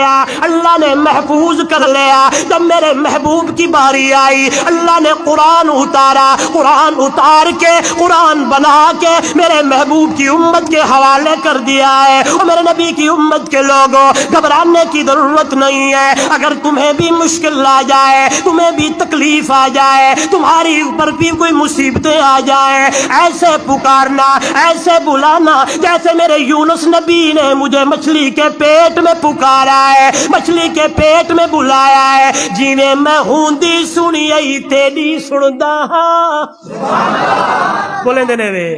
لیا، اللہ نے محفوظ کر لیا۔ جب میرے محبوب کی باری آئی، اللہ نے قرآن اتارا، قرآن اتار کے قرآن بنا کے میرے محبوب کی امت کے حوالے کر دیا ہے۔ اور میرے نبی کی امت کے لوگوں، گھبرانے کی ضرورت نہیں ہے۔ اگر تمہیں بھی مشکل آ جائے، تمہیں بھی تکلیف آ جائے، تمہاری اوپر بھی کوئی مصیبتیں آ جائیں، ایسے پکارنا، ایسے بلانا جیسے میرے یونس نبی نے مجھے مچھلی کے پیٹ میں پکارا ہے، مچھلی کے پیٹ میں بلایا ہے۔ جیویں میں ہوندی سنی ای تیری سندا ہاں، بولیں دینے وے،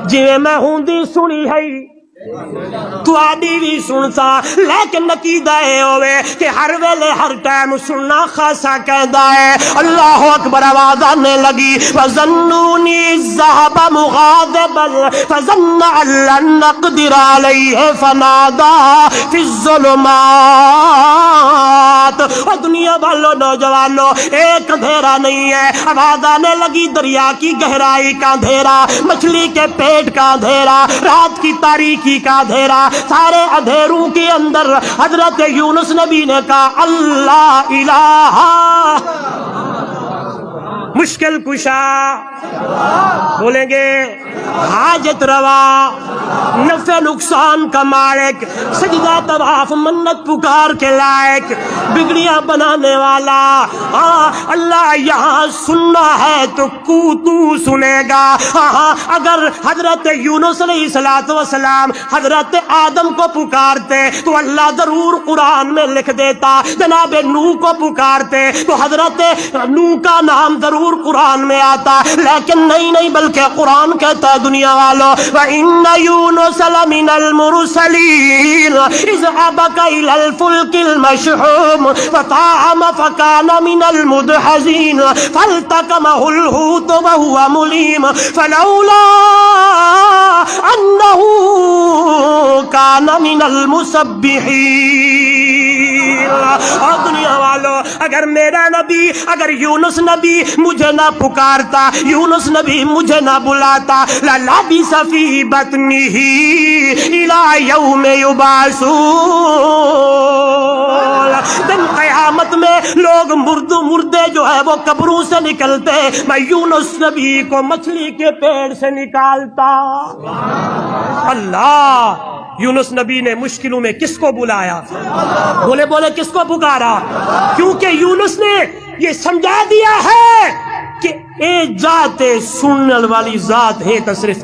جیویں میں ہوندی سنی ہے تواڈی بھی سنتا، لیکن عقیدہ اے ہوئے کہ ہر ویلے ہر ٹائم سننا خاصا کہندا ہے۔ اللہ اکبر آواز آنے لگی، وَظَنُّونِي الذَّهَبَ مُغَاضِبًا فَظَنَّ أَن لَّن نَّقْدِرَ عَلَيْهِ فَنَادَىٰ فِي الظُّلُمَاتِ۔ اور دنیا والوں، نوجوانوں، ایک اندھیرا نہیں ہے، آواز آنے لگی دریا کی گہرائی کا اندھیرا، مچھلی کے پیٹ کا اندھیرا، رات کی تاریکی کا اندھیرا، سارے اندھیروں کے اندر حضرت یونس نبی نے کہا اللہ الہ مشکل کشا، بولیں گے حاجت روا، نفع نقصان کا مالک، سجدہ طواف منت پکار کے لائق، بگڑیاں بنانے والا۔ اللہ یہاں سننا ہے تو تو سنے گا۔ اگر حضرت یونس علیہ السلام حضرت آدم کو پکارتے تو اللہ ضرور قرآن میں لکھ دیتا، جناب نوح کو پکارتے تو حضرت نوح کا نام ضرور قرآن میں آتا، لیکن نہیں بلکہ قرآن کہتا ہے دنیا والوں وَإِنَّ يُونُسَ لَمِنَ الْمُرْسَلِينَ إِذْ أَبَقَ إِلَى الْفُلْكِ الْمَشْحُونِ فَطَعَمَ فَكَانَ مِنَ الْمُدْحَضِينَ فَالْتَقَمَهُ الْحُوتُ وَهُوَ مُلِيمٌ فَلَوْلَا أَنَّهُ كَانَ مِنَ الْمُسَبِّحِينَ۔ اور دنیا والوں، اگر میرا نبی، اگر یونس نبی مجھے نہ پکارتا، یونس نبی مجھے نہ بلاتا، لَلَبِثَ فِي بَطْنِهِ إِلَى يَوْمِ يُبْعَثُونَ۔ دن قیامت میں لوگ مردے جو ہے وہ قبروں سے نکلتے، میں یونس نبی کو مچھلی کے پیٹ سے نکالتا۔ اللہ، یونس نبی نے مشکلوں میں کس کو بلایا؟ بولے کس کو پکارا؟ کیونکہ یونس نے یہ سمجھا دیا ہے کہ اے ذات سننے والی ذات ہے تصرف